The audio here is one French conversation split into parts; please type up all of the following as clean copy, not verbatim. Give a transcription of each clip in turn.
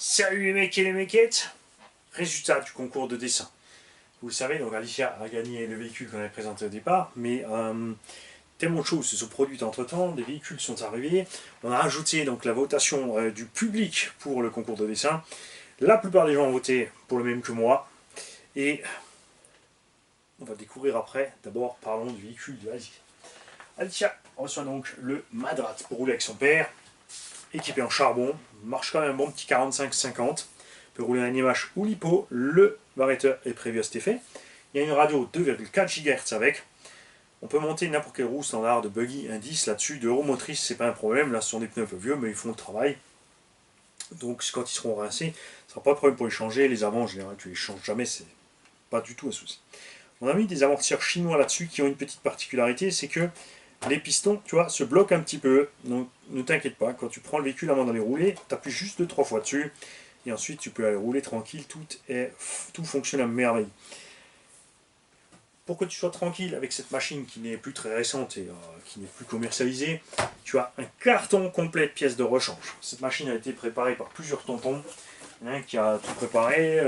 Salut les mecs et les mequettes. Résultat du concours de dessin. Vous le savez, donc Alicia a gagné le véhicule qu'on avait présenté au départ, mais tellement de choses se sont produites entre temps, des véhicules sont arrivés, on a rajouté donc la votation du public pour le concours de dessin. La plupart des gens ont voté pour le même que moi, et on va découvrir après. D'abord, parlons du véhicule de Alicia. Alicia reçoit donc le Madrat pour rouler avec son père, équipé en charbon, marche quand même un bon petit 45-50, peut rouler un IMH ou LiPo, le variateur est prévu à cet effet. Il y a une radio 2,4 GHz avec. On peut monter n'importe quelle roue standard de buggy, indice là-dessus, de motrice, c'est pas un problème. Là, ce sont des pneus un peu vieux, mais ils font le travail. Donc, quand ils seront rincés, ce sera pas de problème pour les changer. Les avant, en général, tu les changes jamais, c'est pas du tout un souci. On a mis des amortisseurs chinois là-dessus qui ont une petite particularité, c'est que les pistons, tu vois, se bloquent un petit peu. Donc, ne t'inquiète pas, quand tu prends le véhicule avant d'aller rouler, tu appuies juste 2-3 fois dessus. Et ensuite, tu peux aller rouler tranquille, tout fonctionne à merveille. Pour que tu sois tranquille avec cette machine qui n'est plus très récente et qui n'est plus commercialisée, tu as un carton complet de pièces de rechange. Cette machine a été préparée par plusieurs tontons. Il y en a un qui a tout préparé,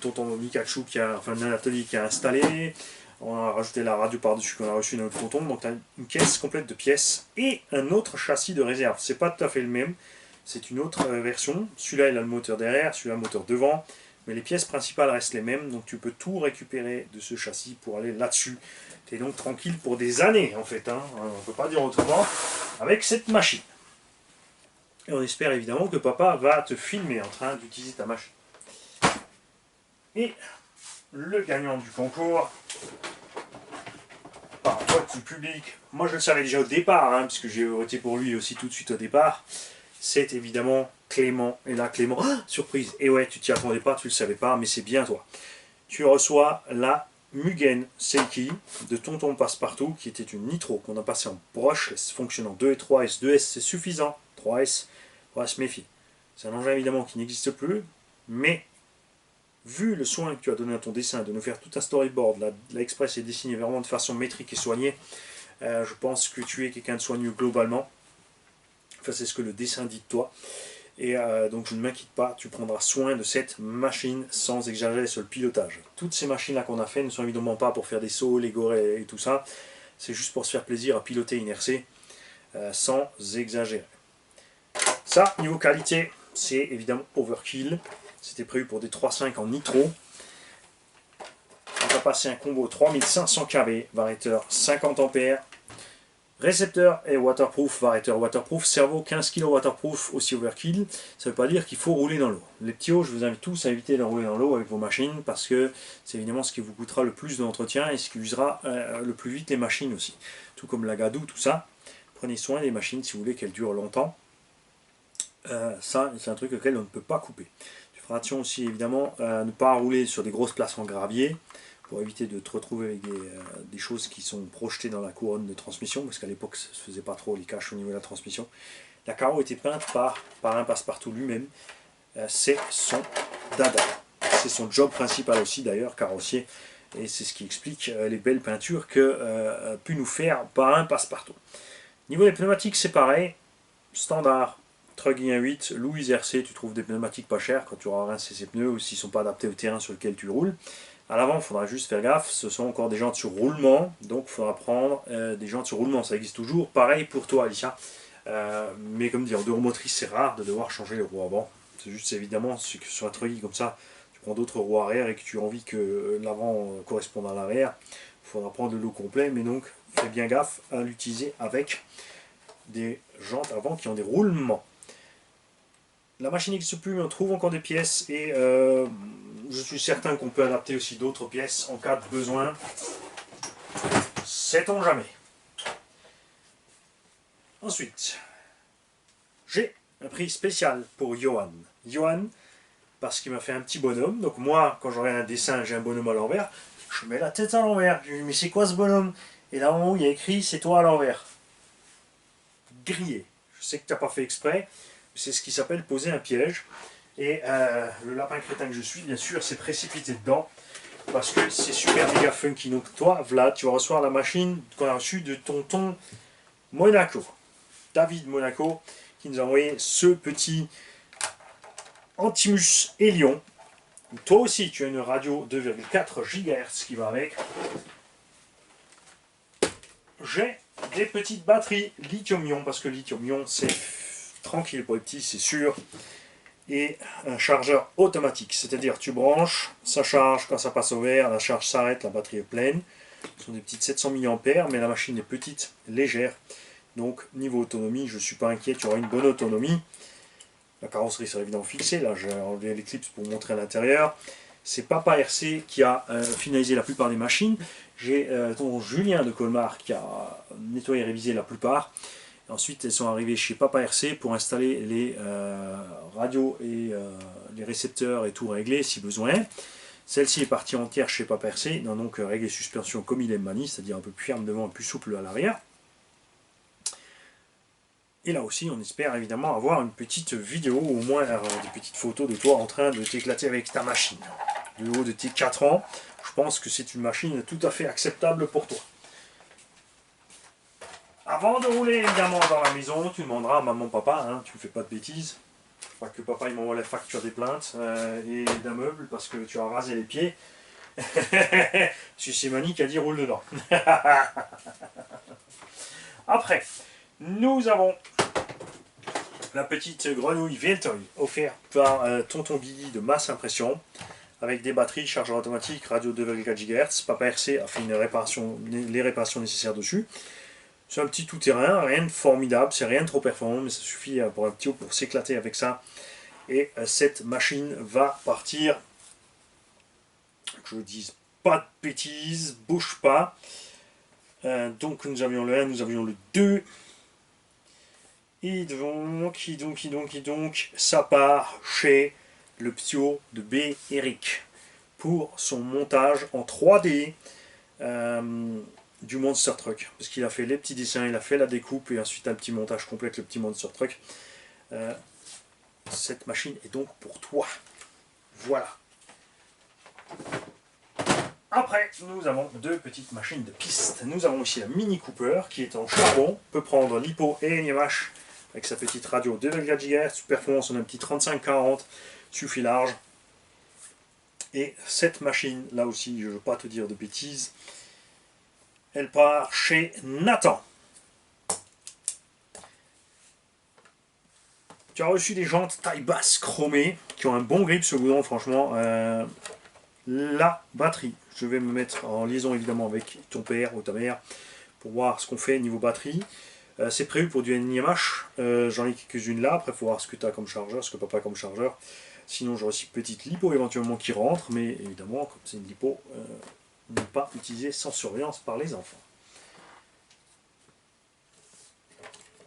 tonton Mikachu, enfin un atelier qui a installé. On a rajouté la radio par-dessus qu'on a reçu dans notre tonton. Donc tu as une caisse complète de pièces et un autre châssis de réserve. C'est pas tout à fait le même, c'est une autre version. Celui-là il a le moteur derrière, celui-là le moteur devant. Mais les pièces principales restent les mêmes, donc tu peux tout récupérer de ce châssis pour aller là-dessus. Tu es donc tranquille pour des années en fait, hein. On ne peut pas dire autrement, avec cette machine. Et on espère évidemment que papa va te filmer en train d'utiliser ta machine. Et le gagnant du concours, par vote du public, moi je le savais déjà au départ, hein, puisque j'ai voté pour lui aussi tout de suite au départ, c'est évidemment Clément. Et là, Clément, oh, surprise, et ouais, tu t'y attendais pas, tu le savais pas, mais c'est bien toi. Tu reçois la Mugen Seiki de Tonton Passepartout, qui était une nitro qu'on a passée en brushless, fonctionnant 2 et 3S. 2S c'est suffisant, 3S, on va se méfier. C'est un engin évidemment qui n'existe plus, mais vu le soin que tu as donné à ton dessin, de nous faire tout un storyboard, la Express est dessinée vraiment de façon métrique et soignée, je pense que tu es quelqu'un de soigneux globalement. Enfin, c'est ce que le dessin dit de toi. Et donc je ne m'inquiète pas, tu prendras soin de cette machine sans exagérer sur le pilotage. Toutes ces machines-là qu'on a fait ne sont évidemment pas pour faire des sauts, les gorées et tout ça. C'est juste pour se faire plaisir à piloter une RC sans exagérer. Ça, niveau qualité, c'est évidemment overkill. C'était prévu pour des 3.5 en nitro. On va passer un combo 3500 kV, variateur 50 ampères. Récepteur et waterproof, variateur waterproof, cerveau 15 kg waterproof, aussi overkill. Ça ne veut pas dire qu'il faut rouler dans l'eau. Les petits hauts, je vous invite tous à éviter de rouler dans l'eau avec vos machines parce que c'est évidemment ce qui vous coûtera le plus d'entretien et ce qui usera le plus vite les machines aussi. Tout comme la gadoue, tout ça. Prenez soin des machines si vous voulez qu'elles durent longtemps. Ça, c'est un truc auquel on ne peut pas couper. Tu feras attention aussi évidemment à ne pas rouler sur des grosses places en gravier, pour éviter de te retrouver avec des choses qui sont projetées dans la couronne de transmission, parce qu'à l'époque ça ne se faisait pas trop les caches au niveau de la transmission. La carreau était peinte par un Passepartout lui-même, c'est son dada. C'est son job principal aussi d'ailleurs, carrossier, et c'est ce qui explique les belles peintures que pu nous faire par un Passepartout. Niveau des pneumatiques c'est pareil, standard, Truggy 1.8, Louise RC, tu trouves des pneumatiques pas chères quand tu auras rincé ces pneus ou s'ils ne sont pas adaptés au terrain sur lequel tu roules. À l'avant, il faudra juste faire gaffe, ce sont encore des jantes sur roulement, donc il faudra prendre des jantes sur roulement, ça existe toujours. Pareil pour toi, Alicia, mais comme dire, en deux roues motrices, c'est rare de devoir changer les roues avant. C'est juste évidemment que sur un treuil comme ça, tu prends d'autres roues arrière et que tu as envie que l'avant corresponde à l'arrière, il faudra prendre le lot complet, mais donc fais bien gaffe à l'utiliser avec des jantes avant qui ont des roulements. La machine n'existe plus, mais on trouve encore des pièces et je suis certain qu'on peut adapter aussi d'autres pièces en cas de besoin. Sait-on jamais. Ensuite, j'ai un prix spécial pour Johan. Johan, parce qu'il m'a fait un petit bonhomme. Donc moi, quand j'aurai un dessin, j'ai un bonhomme à l'envers, je mets la tête à l'envers. Je lui dis, mais c'est quoi ce bonhomme? Et là, en haut, il y a écrit, c'est toi à l'envers. Grillé. Je sais que tu n'as pas fait exprès. C'est ce qui s'appelle poser un piège. Et le lapin crétin que je suis, bien sûr, s'est précipité dedans. Parce que c'est super méga funky. Donc toi, Vlad, tu vas recevoir la machine qu'on a reçue de tonton Monaco. David Monaco, qui nous a envoyé ce petit Antimus et Lyon. Toi aussi, tu as une radio 2,4 GHz qui va avec. J'ai des petites batteries lithium-ion, parce que lithium-ion, c'est tranquille pour les petits, c'est sûr. Et un chargeur automatique, c'est-à-dire tu branches, ça charge, quand ça passe au vert, la charge s'arrête, la batterie est pleine. Ce sont des petites 700 mAh, mais la machine est petite, légère. Donc niveau autonomie, je ne suis pas inquiet, tu auras une bonne autonomie. La carrosserie sera évidemment fixée, là j'ai enlevé l'éclipse pour montrer à l'intérieur. C'est Papa RC qui a finalisé la plupart des machines. J'ai Julien de Colmar qui a nettoyé et révisé la plupart. Ensuite, elles sont arrivées chez Papa RC pour installer les radios et les récepteurs et tout régler si besoin. Celle-ci est partie entière chez Papa RC, donc régler suspension comme il aime Mani, c'est-à-dire un peu plus ferme devant et plus souple à l'arrière. Et là aussi, on espère évidemment avoir une petite vidéo, ou au moins des petites photos de toi en train de t'éclater avec ta machine. Du haut de tes 4 ans, je pense que c'est une machine tout à fait acceptable pour toi. Avant de rouler évidemment dans la maison, tu demanderas à maman, papa, hein, tu ne fais pas de bêtises. Pas que papa il m'envoie la facture des plaintes et d'un meuble parce que tu as rasé les pieds. C'est Mani qui a dit roule dedans. Après, nous avons la petite grenouille Veltoy offerte par Tonton Guigui de Masse Impression avec des batteries, chargeur automatique, radio 2,4 GHz. Papa RC a fait les réparations nécessaires dessus. C'est un petit tout-terrain, rien de formidable, c'est rien de trop performant, mais ça suffit pour un petit haut pour s'éclater avec ça. Et cette machine va partir, que je ne dise pas de bêtises, bouge pas. Donc nous avions le 1, nous avions le 2. Et donc, ça part chez le ptio de B. Eric pour son montage en 3D. Du Monster Truck, parce qu'il a fait les petits dessins, il a fait la découpe et ensuite un petit montage complet avec le petit Monster Truck. Cette machine est donc pour toi. Voilà. Après, nous avons deux petites machines de piste. Nous avons ici la Mini Cooper qui est en charbon, peut prendre LiPo et NMH avec sa petite radio 2,4 GHz, performance on a un petit 35-40, suffit large. Et cette machine, là aussi, je ne veux pas te dire de bêtises, elle part chez Nathan. Tu as reçu des jantes taille basse chromées qui ont un bon grip ce goudron, franchement. La batterie, je vais me mettre en liaison évidemment avec ton père ou ta mère pour voir ce qu'on fait niveau batterie. C'est prévu pour du NIMH, j'en ai quelques-unes là, après il faut voir ce que tu as comme chargeur, ce que papa a comme chargeur. Sinon j'aurai aussi une petite lipo éventuellement qui rentre, mais évidemment comme c'est une lipo, ne pas utilisée sans surveillance par les enfants.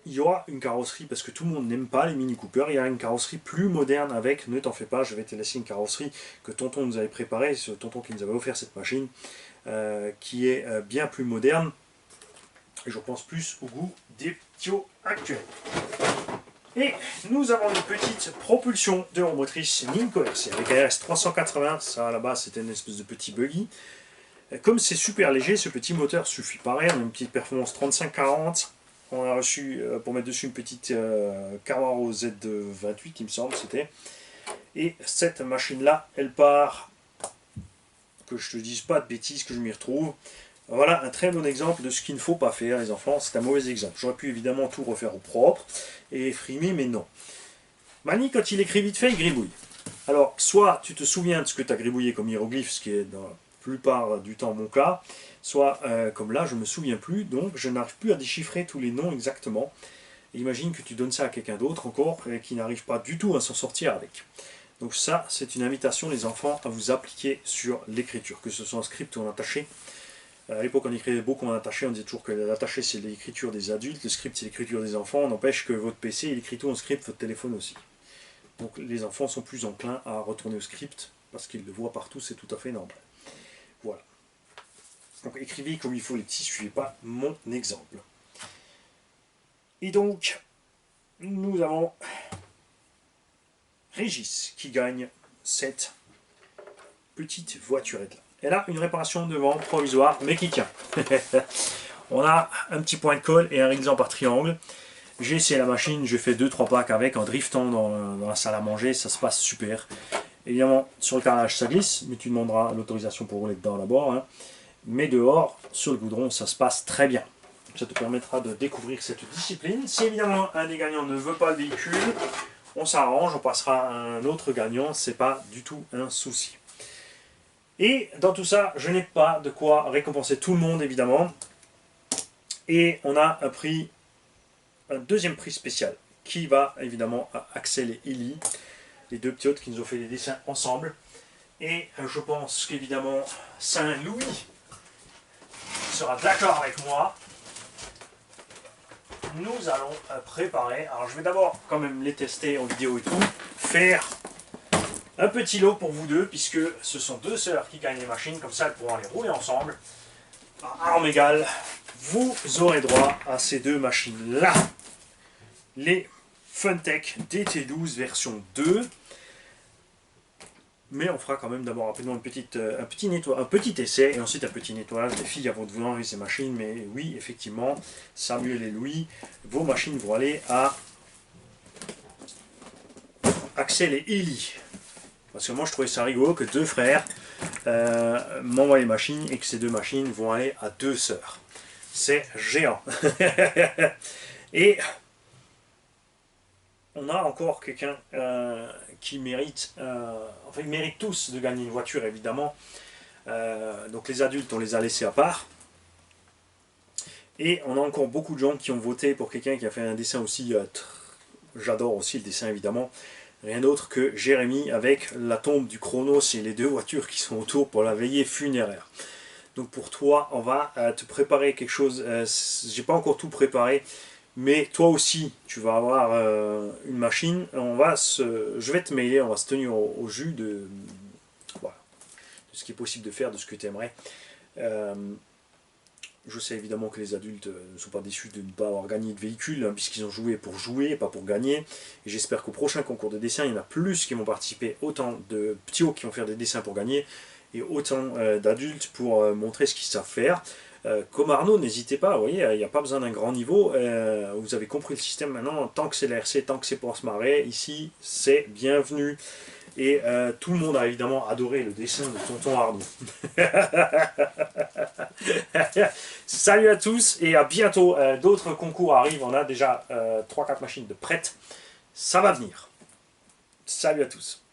Il y aura une carrosserie, parce que tout le monde n'aime pas les Mini Cooper, il y a une carrosserie plus moderne avec, ne t'en fais pas, je vais te laisser une carrosserie que tonton nous avait préparée, ce tonton qui nous avait offert cette machine, qui est bien plus moderne, et je pense plus au goût des ptios actuels. Et nous avons une petite propulsion de motrice Ninco RC avec ARS 380, ça à la base c'était une espèce de petit buggy. Comme c'est super léger, ce petit moteur suffit pareil, on a une petite performance 35-40. On a reçu pour mettre dessus une petite Camaro Z28, il me semble, c'était. Et cette machine-là, elle part, que je te dise pas de bêtises, que je m'y retrouve. Voilà un très bon exemple de ce qu'il ne faut pas faire, les enfants. C'est un mauvais exemple. J'aurais pu évidemment tout refaire au propre et frimer, mais non. Mani, quand il écrit vite fait, il gribouille. Alors, soit tu te souviens de ce que tu as gribouillé comme hiéroglyphe, ce qui est dans la plupart du temps mon cas, soit comme là, je ne me souviens plus, donc je n'arrive plus à déchiffrer tous les noms exactement. Et imagine que tu donnes ça à quelqu'un d'autre encore, et qui n'arrive pas du tout à s'en sortir avec. Donc ça, c'est une invitation, les enfants, à vous appliquer sur l'écriture, que ce soit en script ou en attaché. À l'époque, on écrivait beaucoup en attaché, on disait toujours que l'attaché, c'est l'écriture des adultes, le script, c'est l'écriture des enfants. On n'empêche que votre PC, il écrit tout en script, votre téléphone aussi. Donc les enfants sont plus enclins à retourner au script, parce qu'ils le voient partout, c'est tout à fait normal. Voilà. Donc écrivez comme il faut les petits, suivez pas mon exemple. Et donc, nous avons Régis qui gagne cette petite voiturette là. Elle a une réparation devant provisoire, mais qui tient. On a un petit point de colle et un réglissant par triangle. J'ai essayé la machine, j'ai fait 2-3 packs avec en driftant dans la salle à manger, ça se passe super. Évidemment, sur le carrelage ça glisse, mais tu demanderas l'autorisation pour rouler dedans d'abord. Hein. Mais dehors, sur le goudron, ça se passe très bien. Ça te permettra de découvrir cette discipline. Si évidemment un des gagnants ne veut pas le véhicule, on s'arrange, on passera à un autre gagnant, c'est pas du tout un souci. Et dans tout ça, je n'ai pas de quoi récompenser tout le monde évidemment. Et on a un deuxième prix spécial qui va évidemment à Axel et Ellie, les deux petits hôtes qui nous ont fait des dessins ensemble. Et je pense qu'évidemment Saint-Louis sera d'accord avec moi. Nous allons préparer, alors je vais d'abord quand même les tester en vidéo et tout, faire un petit lot pour vous deux, puisque ce sont deux sœurs qui gagnent les machines, comme ça elles pourront les rouler ensemble. À armes égales, vous aurez droit à ces deux machines-là. Les Funtech DT12 version 2. Mais on fera quand même d'abord rapidement un petit essai et ensuite un petit nettoyage. Les filles avant de vous enlever ces machines, mais oui, effectivement, Samuel et Louis, vos machines vont aller à Axel et Ellie. Parce que moi je trouvais ça rigolo que deux frères m'envoient les machines et que ces deux machines vont aller à deux sœurs. C'est géant. Et on a encore quelqu'un qui mérite, enfin ils méritent tous de gagner une voiture évidemment. Donc les adultes on les a laissés à part. Et on a encore beaucoup de gens qui ont voté pour quelqu'un qui a fait un dessin aussi, j'adore aussi le dessin évidemment, rien d'autre que Jérémy avec la tombe du Chronos et les deux voitures qui sont autour pour la veillée funéraire. Donc pour toi on va te préparer quelque chose, j'ai pas encore tout préparé, mais toi aussi tu vas avoir une machine, je vais te mailer, on va se tenir au jus voilà, de ce qui est possible de faire, de ce que tu aimerais. Je sais évidemment que les adultes ne sont pas déçus de ne pas avoir gagné de véhicule, hein, puisqu'ils ont joué pour jouer et pas pour gagner. Et j'espère qu'au prochain concours de dessin, il y en a plus qui vont participer, autant de petits hauts qui vont faire des dessins pour gagner, et autant d'adultes pour montrer ce qu'ils savent faire. Comme Arnaud, n'hésitez pas, vous voyez, il n'y a pas besoin d'un grand niveau, vous avez compris le système maintenant, tant que c'est l'RC, tant que c'est pour se marrer, ici c'est bienvenu. Et tout le monde a évidemment adoré le dessin de tonton Arnaud. Salut à tous et à bientôt, d'autres concours arrivent, on a déjà 3-4 machines de prêtes, ça va venir. Salut à tous.